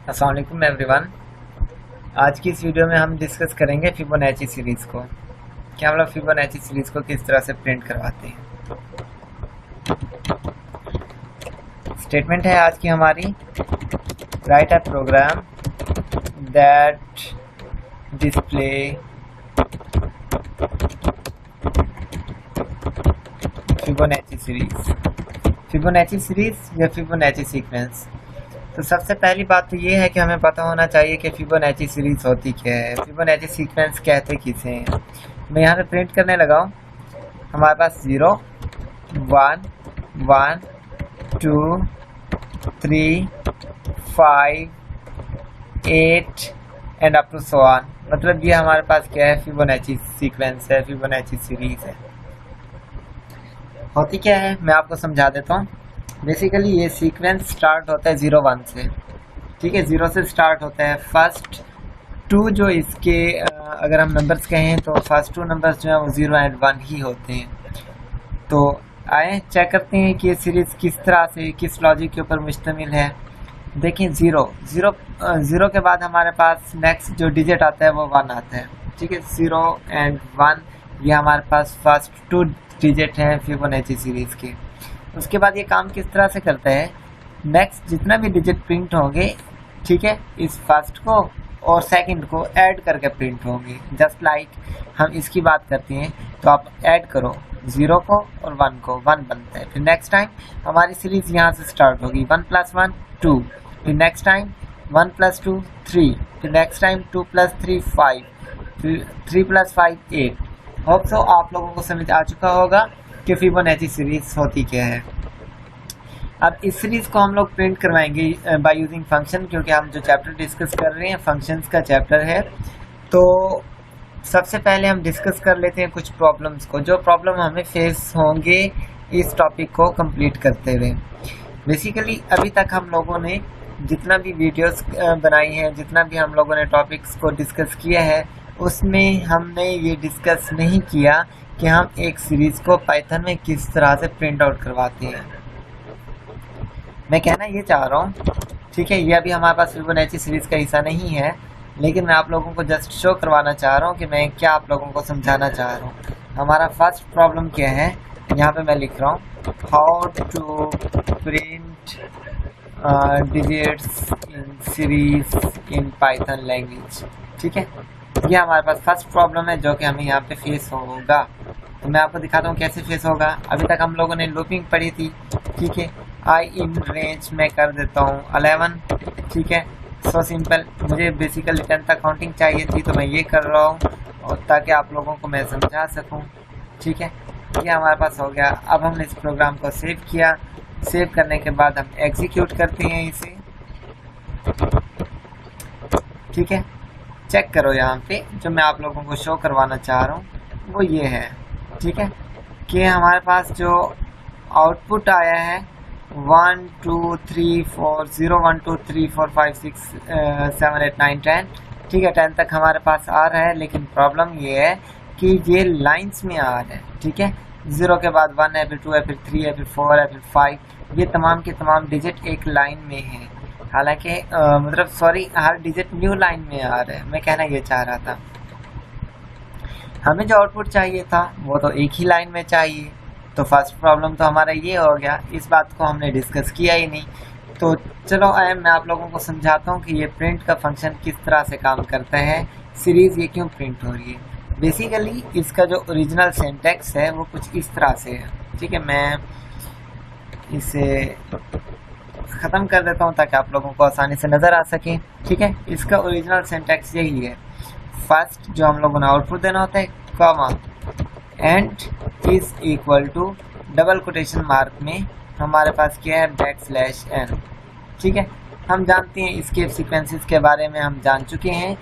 अस्सलाम वालेकुम एवरीवन। आज की इस वीडियो में हम डिस्कस करेंगे फिबोनाची सीरीज़ को कि हम लोग फिबोनाची सीरीज़ को किस तरह से प्रिंट करवाते हैं। स्टेटमेंट है आज की हमारी, write a program that display Fibonacci series. Fibonacci series या फिबोनाची सीक्वेंस। तो सबसे पहली बात तो ये है कि हमें पता होना चाहिए कि फिबोनाची सीरीज़ होती क्या है, फिबोनाची सीक्वेंस कहते किसे हैं। मैं यहाँ पे प्रिंट करने लगा हूँ। हमारे पास 0 1 1 2 3 5 8 and up to so on. मतलब ये हमारे पास क्या है, फिबोनाची सीक्वेंस है, फिबोनाची सीरीज़ है। होती क्या है मैं आपको समझा देता हूँ। बेसिकली ये सीक्वेंस स्टार्ट होता है 0 1 से, ठीक है। 0 से स्टार्ट होता है। फर्स्ट 2 जो इसके अगर हम नंबर्स कहें तो फर्स्ट 2 नंबर्स जो है वो 0 एंड 1 ही होते हैं। तो आए चेक करते हैं कि ये सीरीज़ किस तरह से, किस लॉजिक के ऊपर मुश्तमिल है। देखें 0 के बाद हमारे पास नेक्स्ट जो डिजिट आता है वो 1 आता है, ठीक है। 0 एंड 1 ये हमारे पास फर्स्ट 2 डिजिट हैं फिबोनाची सीरीज़ के। उसके बाद ये काम किस तरह से करता है, नेक्स्ट जितना भी डिजिट प्रिंट होंगे, ठीक है, इस फर्स्ट को और सेकंड को ऐड करके प्रिंट होंगे। जस्ट लाइक हम इसकी बात करते हैं तो आप ऐड करो 0 को और 1 को, 1 बनता है। फिर नेक्स्ट टाइम हमारी सीरीज़ यहाँ से स्टार्ट होगी, 1 + 1 2, फिर नेक्स्ट टाइम 1 + 2 3, फिर नेक्स्ट टाइम 2 + 3 5, फिर 3 + 5 8। होप सो आप लोगों को समझ आ चुका होगा कि फिबोनाची सीरीज़ होती क्या है। अब इस सीरीज़ को हम लोग प्रिंट करवाएंगे बाय यूजिंग फंक्शन, क्योंकि हम जो चैप्टर डिस्कस कर रहे हैं फंक्शंस का चैप्टर है। तो सबसे पहले हम डिस्कस कर लेते हैं कुछ प्रॉब्लम्स को, जो प्रॉब्लम हमें फेस होंगे इस टॉपिक को कंप्लीट करते हुए। बेसिकली अभी तक हम लोगों ने जितना भी वीडियोस बनाई हैं, जितना भी हम लोगों ने टॉपिक्स को डिस्कस किया है, उसमें हमने ये डिस्कस नहीं किया कि हम एक सीरीज़ को पाइथन में किस तरह से प्रिंट आउट करवाते हैं। मैं कहना ये चाह रहा हूँ, ठीक है, ये अभी हमारे पास फिबोनाची सीरीज़ का हिस्सा नहीं है, लेकिन मैं आप लोगों को जस्ट शो करवाना चाह रहा हूँ कि मैं क्या आप लोगों को समझाना चाह रहा हूँ। हमारा फर्स्ट प्रॉब्लम क्या है, यहाँ पे मैं लिख रहा हूँ, how to print digits in series in Python language, ठीक है। ये हमारे पास फर्स्ट प्रॉब्लम है जो कि हमें यहाँ पे फेस होगा। तो मैं आपको दिखाता हूँ कैसे फेस होगा। अभी तक हम लोगों ने लूपिंग पढ़ी थी, ठीक है। आई इन रेंज में कर देता हूँ 11, ठीक है। So simple. मुझे बेसिकली 10 तक काउंटिंग चाहिए थी, तो मैं ये कर रहा हूँ और ताकि आप लोगों को मैं समझा सकूँ, ठीक है। ये हमारे पास हो गया। अब हमने इस प्रोग्राम को सेव किया। सेव करने के बाद हम एग्जीक्यूट करते हैं इसे, ठीक है। चेक करो यहाँ पे जो मैं आप लोगों को शो करवाना चाह रहा हूँ वो ये है, ठीक है, कि हमारे पास जो आउटपुट आया है 1 2 3 4 0 1 2 3 4 5 6 7 8 9 10, ठीक है। 10 तक हमारे पास आ रहा है, लेकिन प्रॉब्लम ये है कि ये लाइंस में आ रहा है, ठीक है। 0 के बाद 1 है, फिर 2 है, फिर 3 है, फिर 4 है, फिर 5। ये तमाम के तमाम डिजिट एक लाइन में है। हालांकि मतलब सॉरी, हर डिजिट न्यू लाइन में आ रहा है। मैं कहना ये चाह रहा था, हमें जो आउटपुट चाहिए था वो तो एक ही लाइन में चाहिए। तो फर्स्ट प्रॉब्लम तो हमारा ये हो गया। इस बात को हमने डिस्कस किया ही नहीं। तो चलो मैं आप लोगों को समझाता हूँ कि ये प्रिंट का फंक्शन किस तरह से काम करता है, सीरीज़ ये क्यों प्रिंट हो रही है। बेसिकली इसका जो ओरिजिनल सिंटैक्स है वो कुछ इस तरह से है, ठीक है। मैं इसे ख़त्म कर देता हूँ ताकि आप लोगों को आसानी से नज़र आ सके, ठीक है। इसका ओरिजिनल सिंटैक्स यही है। फर्स्ट जो हम लोगों ने आउटपुट देना होता है, comma end is equal to double quotation mark में हमारे पास क्या है, \n, ठीक है। हम जानते हैं इसके सीक्वेंसेस के बारे में, हम जान चुके हैं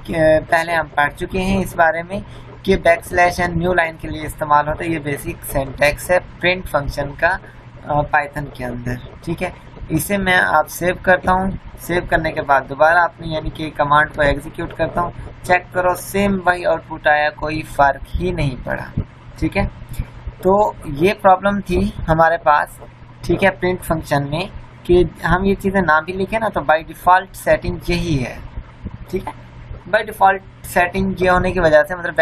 कि पहले हम पढ़ चुके हैं इस बारे में कि \n न्यू लाइन के लिए इस्तेमाल होता है। ये बेसिक सिंटैक्स है प्रिंट फंक्शन का पाइथन के अंदर, ठीक है। इसे मैं आप सेव करता हूँ। सेव करने के बाद दोबारा अपनी यानी कि कमांड को एग्जीक्यूट करता हूँ। चेक करो सेम वही आउटपुट आया, कोई फ़र्क ही नहीं पड़ा, ठीक है। तो ये प्रॉब्लम थी हमारे पास, ठीक है, प्रिंट फंक्शन में कि हम ये चीज़ें ना भी लिखें ना तो बाय डिफ़ॉल्ट सेटिंग यही है, ठीक है। बाय डिफ़ॉल्ट सेटिंग ये होने की वजह से, मतलब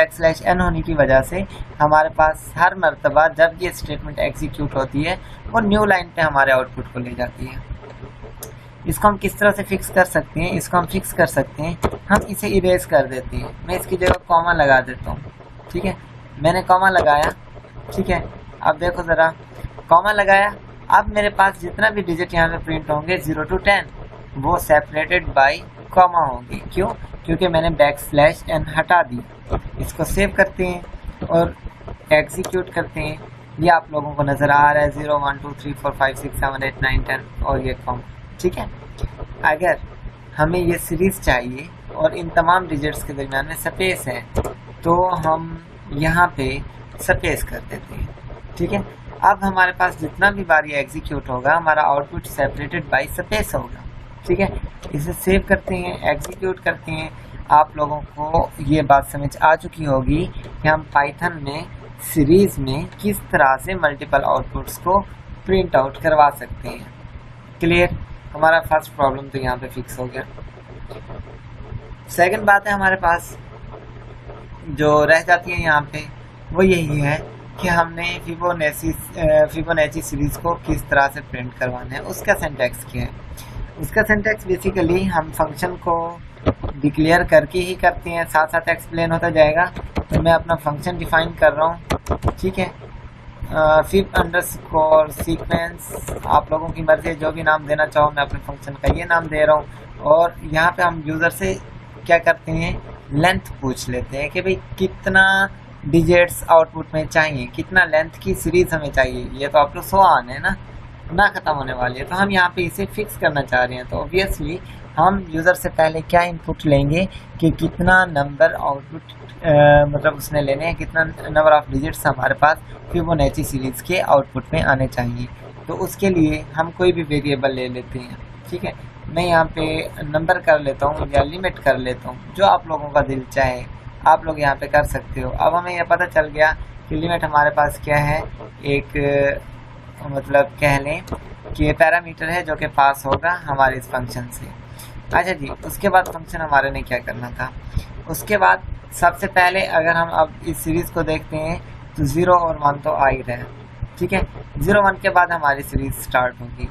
\n होने की वजह से हमारे पास हर मर्तबा जब ये स्टेटमेंट एग्जीक्यूट होती है वो न्यू लाइन पे हमारे आउटपुट को ले जाती है। इसको हम किस तरह से फिक्स कर सकते हैं? इसको हम फिक्स कर सकते हैं, हम इसे इरेज कर देते हैं। मैं इसकी जगह कॉमा लगा देता हूँ, ठीक है। मैंने कॉमा लगाया, ठीक है। अब देखो ज़रा, कॉमा लगाया, अब मेरे पास जितना भी डिजिट यहाँ पे प्रिंट होंगे 0 to 10 वो सेपरेटेड बाय कॉमा होंगी। क्यों? क्योंकि मैंने \n हटा दी। इसको सेव करते हैं और एग्जीक्यूट करते हैं। ये आप लोगों को नज़र आ रहा है 0 1 2 3 4 5 6 7 8 9 10 और ये कॉमा, ठीक है। अगर हमें ये सीरीज चाहिए और इन तमाम डिजिट्स के दरमियान में स्पेस है तो हम यहाँ पे स्पेस कर देते हैं, ठीक है। अब हमारे पास जितना भी बार ये एग्जीक्यूट होगा हमारा आउटपुट सेपरेटेड बाय स्पेस होगा, ठीक है। इसे सेव करते हैं, एग्जीक्यूट करते हैं। आप लोगों को ये बात समझ आ चुकी होगी कि हम पाइथन में सीरीज में किस तरह से मल्टीपल आउटपुट्स को प्रिंट आउट करवा सकते हैं। क्लियर? हमारा फर्स्ट प्रॉब्लम तो यहाँ पे फिक्स हो गया। सेकंड बात है हमारे पास जो रह जाती है यहाँ पे वो यही है कि हमने फिबोनाची सीरीज को किस तरह से प्रिंट करवाना है, उसका सिंटैक्स क्या है। उसका सिंटैक्स बेसिकली हम फंक्शन को डिक्लेयर करके ही करते हैं, साथ साथ एक्सप्लेन होता जाएगा। तो मैं अपना फंक्शन डिफाइन कर रहा हूँ, ठीक है। fib_sequence आप लोगों की मर्जी है, जो भी नाम देना चाहो। मैं अपने फंक्शन का ये नाम दे रहा हूँ और यहाँ पे हम यूज़र से क्या करते हैं, लेंथ पूछ लेते हैं कि भाई कितना डिजिट्स आउटपुट में चाहिए, कितना लेंथ की सीरीज हमें चाहिए। ये तो आप लोग 100 आने हैं ना ख़त्म होने वाली है, तो हम यहाँ पे इसे फिक्स करना चाह रहे हैं। तो ऑब्वियसली हम यूज़र से पहले क्या इनपुट लेंगे कि कितना नंबर आउटपुट मतलब उसने लेने हैं, कितना नंबर ऑफ डिजिट्स हमारे पास फिबोनाची सीरीज के आउटपुट में आने चाहिए। तो उसके लिए हम कोई भी वेरिएबल ले लेते हैं, ठीक है। मैं यहाँ पे नंबर कर लेता हूँ या लिमिट कर लेता हूँ, जो आप लोगों का दिल चाहे आप लोग यहाँ पे कर सकते हो। अब हमें यह पता चल गया कि लिमिट हमारे पास क्या है, एक मतलब कह लें कि पैरामीटर है जो कि पास होगा हमारे इस फंक्शन से। अच्छा जी, उसके बाद फंक्शन हमारे ने क्या करना था, उसके बाद सबसे पहले अगर हम अब इस सीरीज को देखते हैं तो 0 और 1 तो आ ही रहे हैं, ठीक है। 0 1 के बाद हमारी सीरीज स्टार्ट होगी।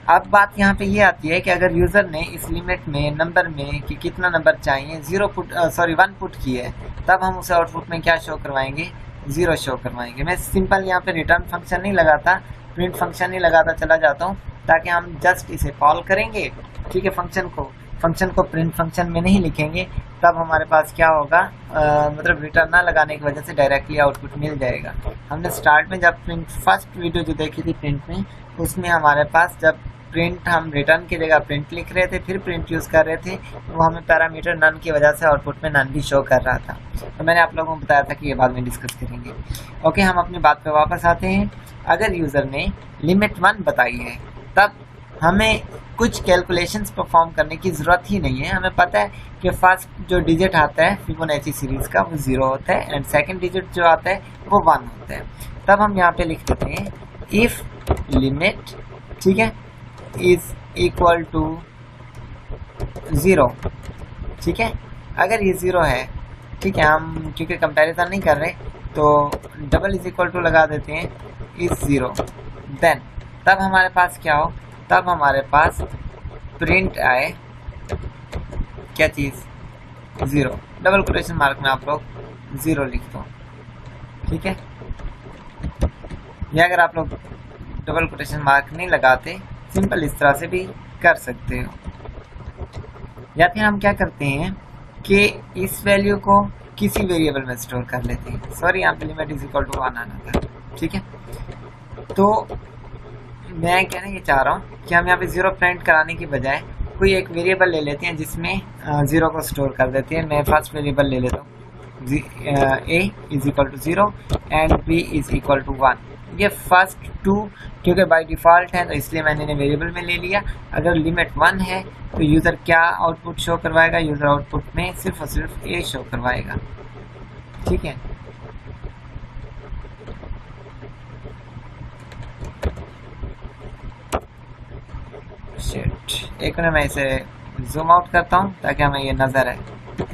अब बात यहाँ पे ये आती है कि अगर यूज़र ने इस लिमिट में नंबर में कि कितना नंबर चाहिए 1 पुट की है, तब हम उसे आउटपुट में क्या शो करवाएंगे, 0 शो करवाएंगे। मैं सिंपल यहाँ पे रिटर्न फंक्शन नहीं लगाता, प्रिंट फंक्शन नहीं लगाता चला जाता हूँ, ताकि हम जस्ट इसे कॉल करेंगे, ठीक है। फंक्शन को प्रिंट फंक्शन में नहीं लिखेंगे, तब हमारे पास क्या होगा, मतलब रिटर्न ना लगाने की वजह से डायरेक्टली आउटपुट मिल जाएगा। हमने स्टार्ट में जब प्रिंट फर्स्ट वीडियो जो देखी थी प्रिंट में, उसमें हमारे पास जब प्रिंट हम रिटर्न की जगह प्रिंट लिख रहे थे फिर प्रिंट यूज़ कर रहे थे, वो हमें पैरामीटर नन की वजह से आउटपुट में नन भी शो कर रहा था। तो मैंने आप लोगों को बताया था कि ये बाद में डिस्कस करेंगे। ओके, हम अपनी बात पे वापस आते हैं। अगर यूज़र ने लिमिट 1 बताई है तब हमें कुछ कैलकुलेशंस परफॉर्म करने की ज़रूरत ही नहीं है। हमें पता है कि फर्स्ट जो डिजिट आता है फिबोनाची सीरीज़ का वो 0 होता है एंड सेकंड डिजिट जो आता है वो 1 होता है। तब हम यहाँ पे लिख देते हैं इफ़ लिमिट, ठीक है, इज़ इक्वल टू 0, ठीक है। अगर ये 0 है, ठीक है, हम क्योंकि कंपैरिजन नहीं कर रहे तो डबल इज इक्वल टू लगा देते हैं इज़ 0, देन तब हमारे पास क्या हो, तब हमारे पास प्रिंट आए क्या चीज़, 0, डबल कोटेशन मार्क में आप लोग 0 लिख दो, ठीक है। या अगर आप लोग डबल कोटेशन मार्क नहीं लगाते, सिंपल इस तरह से भी कर सकते हो। या फिर हम क्या करते हैं कि इस वैल्यू को किसी वेरिएबल में स्टोर कर लेते हैं। सॉरी, यहाँ पे लिमिट इज इक्वल टू 1 आना था, ठीक है। तो मैं कहना ये चाह रहा हूँ कि हम यहाँ पे 0 प्रिंट कराने की बजाय कोई एक वेरिएबल ले लेते हैं जिसमें 0 को स्टोर कर देते हैं। मैं फर्स्ट वेरिएबल ले लेता हूँ, a is equal to 0 and b is equal to 1। ये फर्स्ट 2 क्योंकि बाय डिफ़ॉल्ट है तो इसलिए मैंने इन्हें वेरिएबल में ले लिया। अगर लिमिट 1 है तो यूज़र क्या आउटपुट शो करवाएगा, यूज़र आउटपुट में सिर्फ और सिर्फ a शो करवाएगा, ठीक है। शिट, एक मिनट मैं इसे जूम आउट करता हूँ ताकि हमें ये नज़र आए।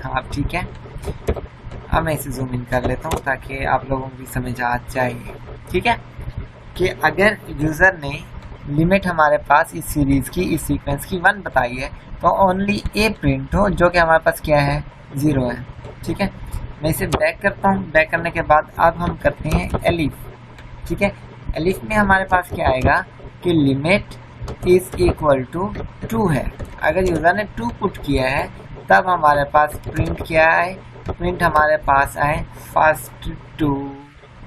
हाँ ठीक है, अब मैं इसे जूम इन कर लेता हूँ ताकि आप लोगों को भी समझ आ जाए। ठीक है, कि अगर यूज़र ने लिमिट हमारे पास इस सीरीज़ की, इस सीक्वेंस की 1 बताई है तो ओनली ए प्रिंट हो, जो कि हमारे पास क्या है, 0 है। ठीक है, मैं इसे बैक करता हूँ। बैक करने के बाद अब हम करते हैं एलिफ। ठीक है, एलिफ में हमारे पास क्या आएगा कि लिमिट इज इक्वल टू 2 है। अगर यूज़र ने 2 पुट किया है तब हमारे पास प्रिंट क्या है, प्रिंट हमारे पास आए फर्स्ट 2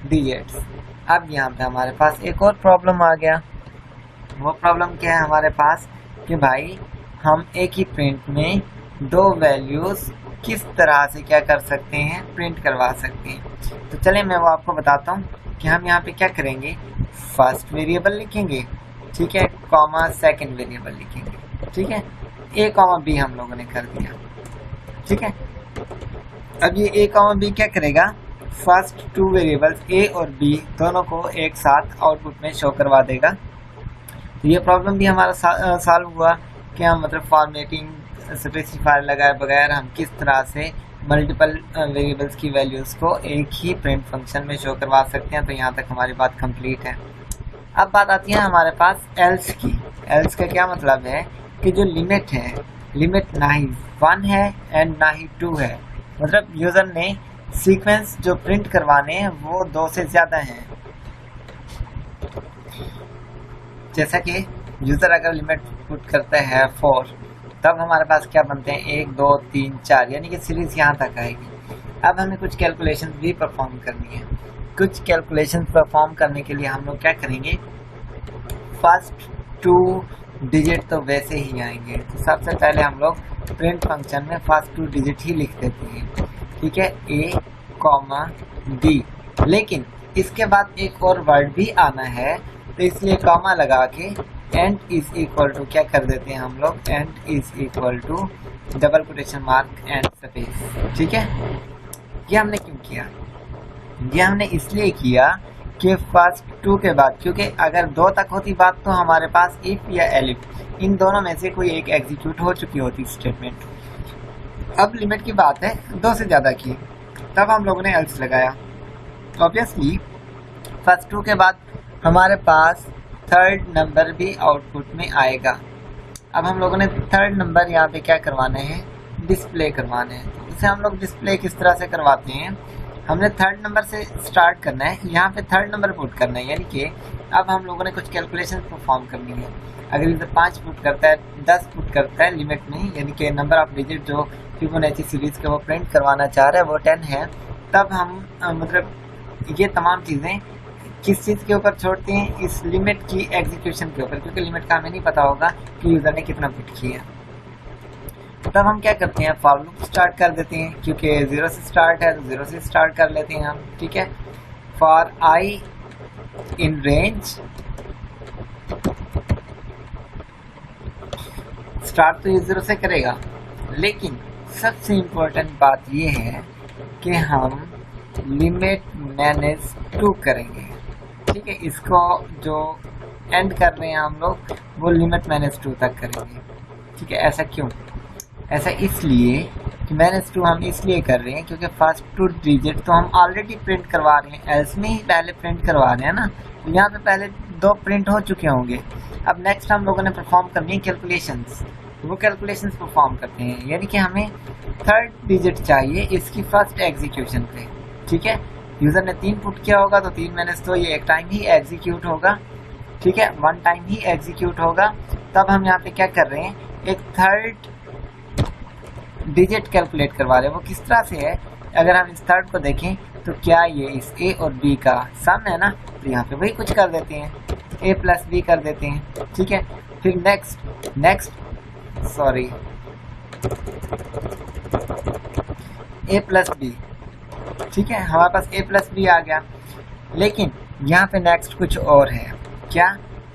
डिजिट्स। अब यहाँ पे हमारे पास एक और प्रॉब्लम आ गया। वो प्रॉब्लम क्या है हमारे पास कि भाई हम एक ही प्रिंट में 2 वैल्यूज़ किस तरह से क्या कर सकते हैं, प्रिंट करवा सकते हैं। तो चलिए मैं वो आपको बताता हूँ कि हम यहाँ पे क्या करेंगे, फर्स्ट वेरिएबल लिखेंगे, ठीक है, कॉमा सेकंड वेरिएबल लिखेंगे। ठीक है, ए कॉमा बी हम लोगों ने कर दिया। ठीक है, अब ये ए कॉमा बी क्या करेगा, फर्स्ट 2 वेरिएबल्स ए और बी दोनों को एक साथ आउटपुट में शो करवा देगा। तो ये प्रॉब्लम भी हमारा सॉल्व हुआ कि हम मतलब फॉर्मेटिंग स्पेसिफायर लगाए बगैर हम किस तरह से मल्टीपल वेरिएबल्स की वैल्यूज़ को एक ही प्रिंट फंक्शन में शो करवा सकते हैं। तो यहाँ तक हमारी बात कंप्लीट है। अब बात आती है हमारे पास एल्स की। एल्स का क्या मतलब है कि जो लिमिट है, लिमिट ना ही 1 है एंड ना ही 2 है, मतलब यूज़र ने सीक्वेंस जो प्रिंट करवाने हैं वो 2 से ज़्यादा हैं। जैसा कि यूज़र अगर लिमिट पुट करता है 4, तब हमारे पास क्या बनते हैं 1 2 3 4, यानी कि सीरीज यहाँ तक आएगी। अब हमें कुछ कैलकुलेशन भी परफॉर्म करनी है। कुछ कैलकुलेशन परफॉर्म करने के लिए हम लोग क्या करेंगे, फर्स्ट 2 डिजिट तो वैसे ही आएंगे। तो सबसे पहले हम लोग प्रिंट फंक्शन में फर्स्ट 2 डिजिट ही लिख देते हैं। ठीक है, ए कॉमा बी, लेकिन इसके बाद एक और वर्ड भी आना है, तो इसलिए कॉमा लगा के एंड इज इक्वल टू क्या कर देते हैं हम लोग, end is equal to double quotation mark and space. ठीक है, ये हमने क्यों किया, ये हमने इसलिए किया कि फर्स्ट 2 के बाद, क्योंकि अगर 2 तक होती बात तो हमारे पास इफ या एलिफ इन दोनों में से कोई एक एग्जीक्यूट हो चुकी होती स्टेटमेंट। अब लिमिट की बात है 2 से ज़्यादा की, तब हम लोगों ने एल्स लगाया। ऑब्वियसली फर्स्ट 2 के बाद हमारे पास थर्ड नंबर भी आउटपुट में आएगा। अब हम लोगों ने थर्ड नंबर यहाँ पे क्या करवाना है, डिस्प्ले करवाना है। इसे हम लोग डिस्प्ले किस तरह से करवाते हैं, हमने थर्ड नंबर से स्टार्ट करना है, यहाँ पे थर्ड नंबर पुट करना है, यानी कि अब हम लोगों ने कुछ कैलकुलेशन परफॉर्म करनी है। अगर इसे 5 पुट करता है, 10 पुट करता है लिमिट में, यानी कि नंबर ऑफ डिजिट जो फिबोनाची सीरीज के वो प्रिंट करवाना चाह रहा है वो 10 है, तब हम मतलब ये तमाम चीज़ें किस चीज़ के ऊपर छोड़ते हैं, इस लिमिट की एग्जीक्यूशन के ऊपर, क्योंकि लिमिट का हमें नहीं पता होगा कि यूज़र ने कितना पुट किया। तब हम क्या करते हैं, फॉर लूप स्टार्ट कर देते हैं, क्योंकि 0 से स्टार्ट है तो 0 से स्टार्ट कर लेते हैं हम। ठीक है, for I in range, start तो ये 0 से करेगा, लेकिन सबसे इम्पोर्टेंट बात ये है कि हम लिमिट मैनेज 2 करेंगे। ठीक है, इसको जो एंड कर रहे हैं हम लोग वो लिमिट माइनस 2 तक करेंगे। ठीक है, ऐसा क्यों, ऐसा इसलिए कि माइनस 2 हम इसलिए कर रहे हैं क्योंकि फर्स्ट 2 डिजिट तो हम ऑलरेडी प्रिंट करवा रहे हैं, एल्स में ही पहले प्रिंट करवा रहे हैं ना, तो यहाँ पे पहले 2 प्रिंट हो चुके होंगे। अब नेक्स्ट हम लोगों ने परफॉर्म करनी है कैलकुलेशंस, वो कैलकुलेशंस परफॉर्म करते हैं, यानी कि हमें थर्ड डिजिट चाहिए इसकी फर्स्ट एग्जीक्यूशन पे। ठीक है, यूज़र ने 3 पुट किया होगा तो 3 माइनस 2 ये एक टाइम ही एग्जीक्यूट होगा। ठीक है, 1 टाइम ही एग्जीक्यूट होगा। तब हम यहाँ पे क्या कर रहे हैं, एक थर्ड डिजिट कैलकुलेट करवा रहे हैं। वो किस तरह से है, अगर हम इस थर्ड को देखें तो क्या ये इस ए और बी का सम है ना, तो यहाँ पे वही कुछ कर देते हैं, ए प्लस बी कर देते हैं। ठीक है, फिर नेक्स्ट सॉरी ए प्लस बी। ठीक है, हमारे पास ए प्लस बी आ गया, लेकिन यहाँ पे नेक्स्ट कुछ और है, क्या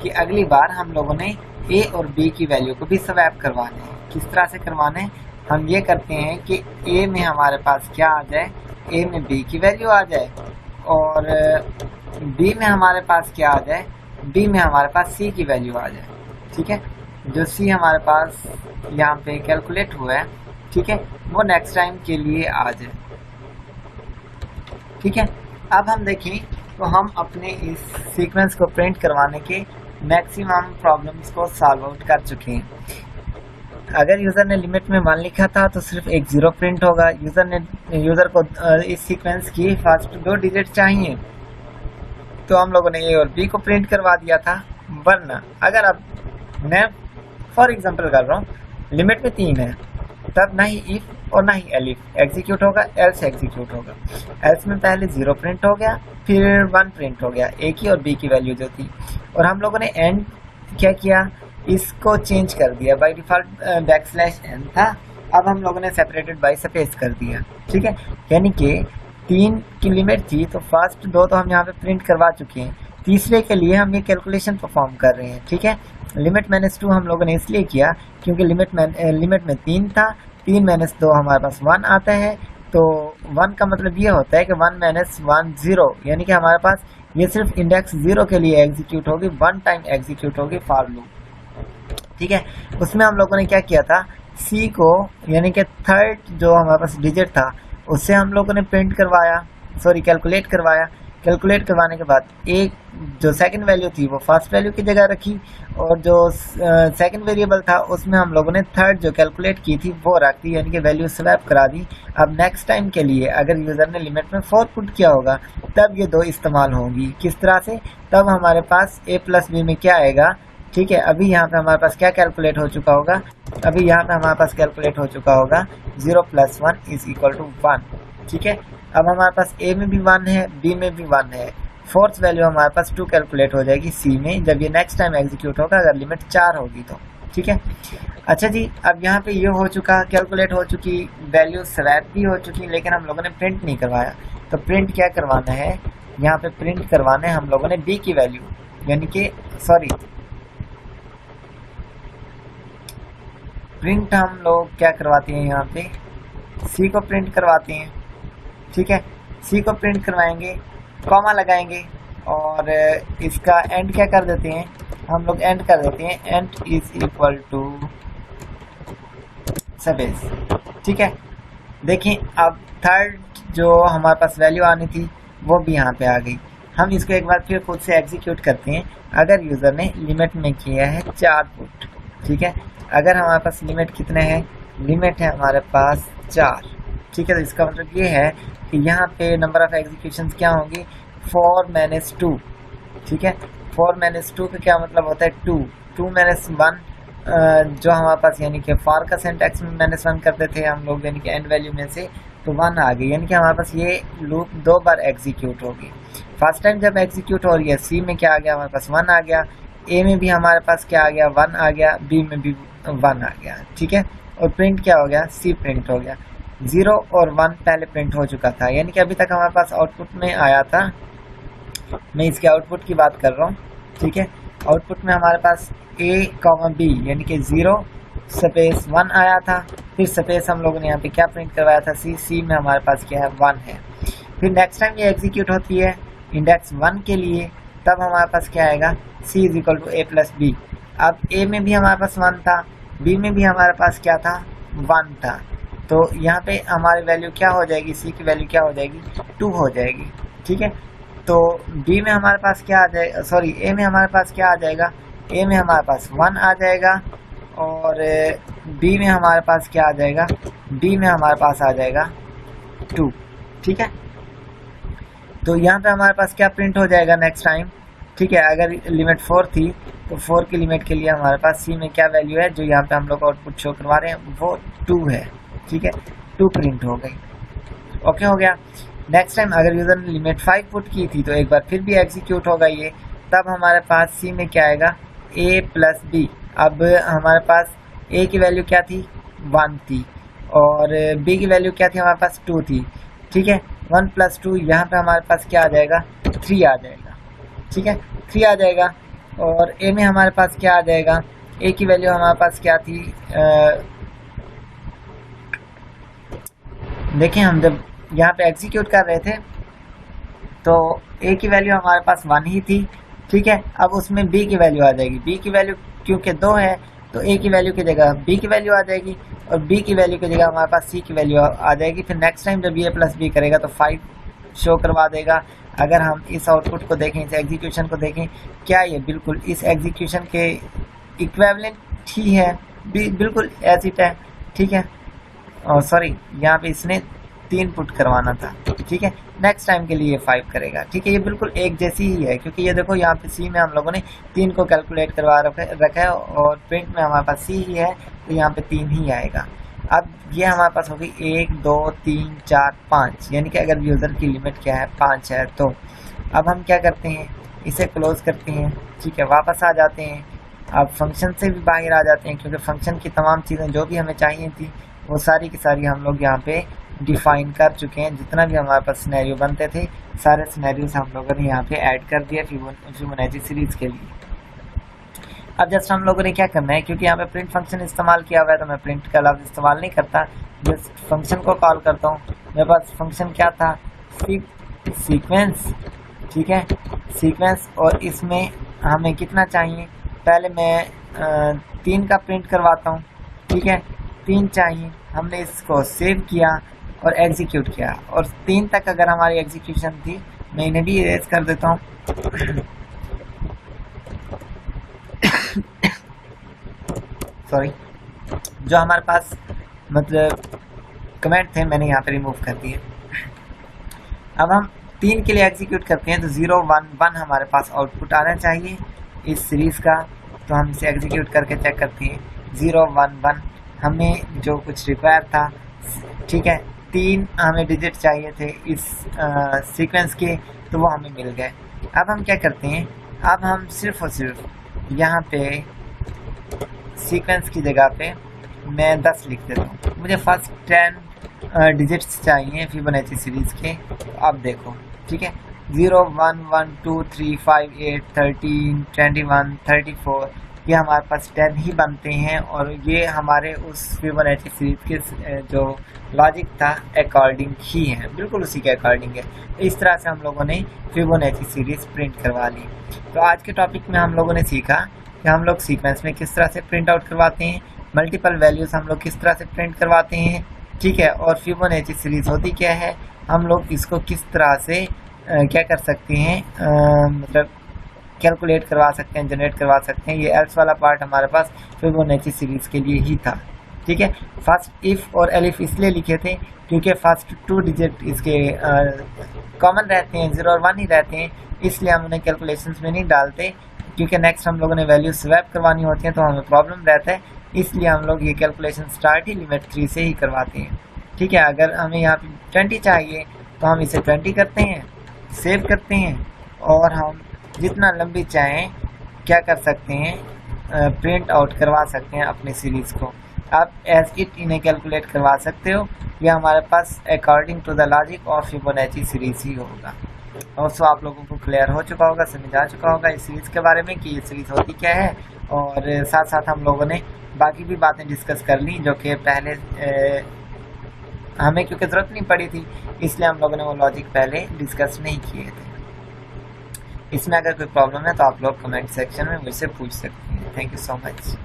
कि अगली बार हम लोगों ने ए और बी की वैल्यू को भी स्वैप करवाने हैं। किस तरह से करवाने हैं, हम ये करते हैं कि ए में हमारे पास क्या आ जाए, ए में बी की वैल्यू आ जाए, और बी में हमारे पास क्या आ जाए, बी में हमारे पास सी की वैल्यू आ जाए। ठीक है, जो सी हमारे पास यहाँ पे कैलकुलेट हुआ है, ठीक है, वो नेक्स्ट टाइम के लिए आ जाए। ठीक है, अब हम देखें तो हम अपने इस सीक्वेंस को प्रिंट करवाने के मैक्सिमम प्रॉब्लम्स को सॉल्व आउट कर चुके हैं। अगर यूज़र ने लिमिट में 1 लिखा था तो सिर्फ एक 0 प्रिंट होगा। यूज़र को इस सीक्वेंस की फर्स्ट 2 डिजिट चाहिए, तो हम लोगों ने ए और बी को प्रिंट करवा दिया था। वरना अगर अब मैं फॉर एग्जांपल कर रहा हूँ, लिमिट में 3 है, तब ना ही इफ और ना ही एलिफ एग्जीक्यूट होगा, एल्स एग्जीक्यूट होगा। एल्स में पहले 0 प्रिंट हो गया, फिर 1 प्रिंट हो गया, ए की और बी की वैल्यू जो थी। और हम लोगों ने एंड क्या किया, इसको चेंज कर दिया। बाय डिफॉल्ट \n था, अब हम लोगों ने सेपरेटेड बाय स्पेस कर दिया। ठीक है, यानी कि 3 की लिमिट थी, तो फर्स्ट 2 तो हम यहाँ पे प्रिंट करवा चुके हैं, तीसरे के लिए हम ये कैलकुलेशन परफॉर्म कर रहे हैं। ठीक है, लिमिट -2 हम लोगों ने इसलिए किया क्योंकि लिमिट में 3 था, 3 - 2 हमारे पास 1 आता है, तो 1 का मतलब ये होता है कि 1 - 1 0, यानी कि हमारे पास ये सिर्फ इंडेक्स 0 के लिए एग्जीक्यूट होगी, 1 टाइम एग्जीक्यूट होगी फॉर लूप। ठीक है, उसमें हम लोगों ने क्या किया था, सी को यानी कि थर्ड जो हमारे पास डिजिट था उससे हम लोगों ने प्रिंट करवाया, सॉरी कैलकुलेट करवाया। कैलकुलेट करवाने के बाद एक जो सेकंड वैल्यू थी वो फर्स्ट वैल्यू की जगह रखी, और जो सेकंड वेरिएबल था उसमें हम लोगों ने थर्ड जो कैलकुलेट की थी वो रख दी, यानी कि वैल्यू स्वैप करा दी। अब नेक्स्ट टाइम के लिए अगर यूज़र ने लिमिट में 4 पुट किया होगा तब ये 2 इस्तेमाल होंगी। किस तरह से, तब हमारे पास a + b में क्या आएगा। ठीक है, अभी यहाँ पे हमारे पास क्या कैलकुलेट हो चुका होगा, अभी यहाँ पे हमारे पास कैलकुलेट हो चुका होगा 0 + 1 = 1। ठीक है, अब हमारे पास a में भी 1 है, b में भी 1 है, फोर्थ वैल्यू हमारे पास 2 कैलकुलेट हो जाएगी c में, जब ये नेक्स्ट टाइम एग्जीक्यूट होगा अगर लिमिट 4 होगी तो। ठीक है, अच्छा जी, अब यहाँ पे ये हो चुका, कैलकुलेट हो चुकी, वैल्यू स्वैप भी हो चुकी, लेकिन हम लोगों ने प्रिंट नहीं करवाया। तो प्रिंट क्या करवाना है, यहाँ पे प्रिंट करवाना है हम लोगों ने b की वैल्यू, यानी कि सॉरी प्रिंट हम लोग क्या करवाते हैं, यहाँ पे सी को प्रिंट करवाते हैं। ठीक है, सी को प्रिंट करवाएंगे, कॉमा लगाएंगे, और इसका एंड क्या कर देते हैं, हम लोग एंड कर देते हैं, एंड = स्पेस। ठीक है, देखें अब थर्ड जो हमारे पास वैल्यू आनी थी वो भी यहाँ पे आ गई। हम इसको एक बार फिर खुद से एग्जीक्यूट करते हैं। अगर यूज़र ने लिमिट में किया है 4 पुट, ठीक है, अगर हमारे पास लिमिट कितने हैं, लिमिट है हमारे पास 4। ठीक है, तो इसका मतलब ये है कि यहाँ पे नंबर ऑफ एग्जीक्यूशंस क्या होंगी, 4 - 2। ठीक है, 4 - 2 का क्या मतलब होता है, 2 - 1, जो हमारे पास यानी कि फॉर का सिंटैक्स में -1 करते थे हम लोग, यानी कि एंड वैल्यू में से, तो 1 आ गई, यानी कि हमारे पास ये लूप 2 बार एग्जीक्यूट होगी। फर्स्ट टाइम जब एग्जीक्यूट हो रही है, सी में क्या आ गया, हमारे पास 1 आ गया, ए में भी हमारे पास क्या आ गया, 1 आ गया, बी में भी 1 आ गया। ठीक है, और प्रिंट क्या हो गया, सी प्रिंट हो गया। 0 और 1 पहले प्रिंट हो चुका था, यानी कि अभी तक हमारे पास आउटपुट में आया था, मैं इसके आउटपुट की बात कर रहा हूँ। ठीक है, आउटपुट में हमारे पास a, b यानी कि 0 स्पेस 1 आया था, फिर स्पेस हम लोगों ने यहाँ पे क्या प्रिंट करवाया था, सी में हमारे पास क्या है, 1 है। फिर नेक्स्ट टाइम ये एग्जीक्यूट होती है इंडेक्स 1 के लिए, तब हमारे पास क्या आएगा, c = a + b। अब a में भी हमारे पास 1 था, b में भी हमारे पास क्या था, 1 था, तो यहाँ पे हमारी वैल्यू क्या हो जाएगी, c की वैल्यू क्या हो जाएगी, 2 हो जाएगी। ठीक है, तो b में हमारे पास क्या आ जाएगा, सॉरी a में हमारे पास क्या आ जाएगा, a में हमारे पास 1 आ जाएगा, और b में हमारे पास क्या आ जाएगा, b में हमारे पास आ जाएगा 2। ठीक है, तो यहाँ पे हमारे पास क्या प्रिंट हो जाएगा नेक्स्ट टाइम। ठीक है, अगर लिमिट 4 थी तो 4 की लिमिट के लिए हमारे पास सी में क्या वैल्यू है, जो यहाँ पे हम लोग आउटपुट शो करवा रहे हैं, वो 2 है। ठीक है, 2 प्रिंट हो गई, ओके हो गया। नेक्स्ट टाइम अगर यूजर ने लिमिट 5 पुट की थी तो एक बार फिर भी एग्जीक्यूट होगा ये, तब हमारे पास सी में क्या आएगा, a + b। अब हमारे पास a की वैल्यू क्या थी, 1 थी, और b की वैल्यू क्या थी, हमारे पास 2 थी। ठीक है, 1 + 2 यहाँ पे हमारे पास क्या आ जाएगा, 3 आ जाएगा। ठीक है, 3 आ जाएगा, और a में हमारे पास क्या आ जाएगा, a की वैल्यू हमारे पास क्या थी, देखें हम जब यहाँ पे एग्जीक्यूट कर रहे थे तो a की वैल्यू हमारे पास 1 ही थी। ठीक है, अब उसमें b की वैल्यू आ जाएगी, b की वैल्यू क्योंकि 2 है तो ए की वैल्यू की जगह बी की वैल्यू आ जाएगी और बी की वैल्यू की जगह हमारे पास सी की वैल्यू आ जाएगी। फिर नेक्स्ट टाइम जब ए प्लस बी करेगा तो 5 शो करवा देगा। अगर हम इस आउटपुट को देखें, इस एग्जीक्यूशन को देखें, क्या ये बिल्कुल इस एग्जीक्यूशन के इक्विवेलेंट ही है, बिल्कुल एज इट है, ठीक है। और सॉरी, यहाँ पे इसने 3 पुट करवाना था, ठीक है। नेक्स्ट टाइम के लिए 5 करेगा, ठीक है। ये बिल्कुल एक जैसी ही है, क्योंकि ये देखो यहाँ पे सी में हम लोगों ने 3 को कैलकुलेट करवा रखा है और प्रिंट में हमारे पास सी ही है, तो यहाँ पे 3 ही आएगा। अब ये हमारे पास होगी 1 2 3 4 5, यानी कि अगर यूज़र की लिमिट क्या है 5 है। तो अब हम क्या करते हैं, इसे क्लोज करते हैं, ठीक है, वापस आ जाते हैं। अब फंक्शन से भी बाहर आ जाते हैं, क्योंकि फंक्शन की तमाम चीज़ें जो भी हमें चाहिए थी वो सारी की सारी हम लोग यहाँ पे डिफाइन कर चुके हैं। जितना भी हमारे पास सिनेरियो बनते थे सारे सिनेरियोस हम लोगों ने यहाँ पे ऐड कर दिया फिबोनाची सीरीज के लिए। अब जस्ट हम लोगों ने क्या करना है, क्योंकि यहाँ पे प्रिंट फंक्शन इस्तेमाल किया हुआ है तो मैं प्रिंट का लफ्ज़ इस्तेमाल नहीं करता, जस्ट फंक्शन को कॉल करता हूँ। मेरे पास फंक्शन क्या था, सीक्वेंस, ठीक है, सीक्वेंस। और इसमें हमें कितना चाहिए, पहले मैं 3 का प्रिंट करवाता हूँ, ठीक है, 3 चाहिए। हमने इसको सेव किया और एग्जीक्यूट किया, और 3 तक अगर हमारी एग्जीक्यूशन थी, मैं इन्हें भी इरेज कर देता हूँ। सॉरी, जो हमारे पास मतलब कमेंट थे मैंने यहाँ पे रिमूव कर दिए। अब हम 3 के लिए एग्जीक्यूट करते हैं तो 0 1 1 हमारे पास आउटपुट आना चाहिए इस सीरीज़ का। तो हम इसे एग्जीक्यूट करके चेक करते हैं, 0 1 1 हमें जो कुछ रिक्वायर था, ठीक है, 3 हमें डिजिट चाहिए थे इस सीक्वेंस के, तो वो हमें मिल गए। अब हम क्या करते हैं, अब हम सिर्फ और सिर्फ यहाँ पे सीक्वेंस की जगह पे मैं 10 लिख देता हूँ। मुझे फर्स्ट 10 डिजिट्स चाहिए फिबोनाची सीरीज़ के। तो अब देखो, ठीक है, 0 1 1 2 3 5 8 13 21 34, ये हमारे पास 10 ही बनते हैं, और ये हमारे उस फिबोनाची सीरीज के जो लॉजिक था अकॉर्डिंग ही है, बिल्कुल उसी के अकॉर्डिंग है। तो इस तरह से हम लोगों ने फिबोनाची सीरीज प्रिंट करवा ली। तो आज के टॉपिक में हम लोगों ने सीखा कि हम लोग सीक्वेंस में किस तरह से प्रिंट आउट करवाते हैं, मल्टीपल वैल्यूज हम लोग किस तरह से प्रिंट करवाते हैं, ठीक है, और फिबोनाची सीरीज होती क्या है, हम लोग इसको किस तरह से क्या कर सकते हैं, मतलब कैलकुलेट करवा सकते हैं, जनरेट करवा सकते हैं। ये एल्स वाला पार्ट हमारे पास फिबोनाची सीरीज के लिए ही था, ठीक है। फर्स्ट इफ और एलिफ इसलिए लिखे थे क्योंकि फर्स्ट 2 डिजिट इसके कॉमन रहते हैं, 0 और 1 ही रहते हैं, इसलिए हम उन्हें कैलकुलेशंस में नहीं डालते, क्योंकि नेक्स्ट हम लोगों ने वैल्यू स्वैप करवानी होती है तो हमें प्रॉब्लम रहता है, इसलिए हम लोग ये कैलकुलेशन स्टार्ट ही लिमिट 3 से ही करवाते हैं, ठीक है। अगर हमें यहाँ पे 20 चाहिए तो हम इसे 20 करते हैं, सेव करते हैं, और हम जितना लंबी चाहें क्या कर सकते हैं, प्रिंट आउट करवा सकते हैं अपनी सीरीज़ को। आप एज इट इन्हें कैलकुलेट करवा सकते हो, यह हमारे पास according to the logic of Fibonacci series ही होगा। दोस्तों, आप लोगों को क्लियर हो चुका होगा, समझ आ चुका होगा इस सीरीज़ के बारे में कि ये सीरीज़ होती क्या है, और साथ साथ हम लोगों ने बाकी भी बातें डिस्कस कर ली जो कि पहले हमें क्योंकि ज़रूरत नहीं पड़ी थी, इसलिए हम लोगों ने वो लॉजिक पहले डिस्कस नहीं किए थे। इसमें अगर कोई प्रॉब्लम है तो आप लोग कमेंट सेक्शन में मुझसे पूछ सकते हैं। Thank you so much.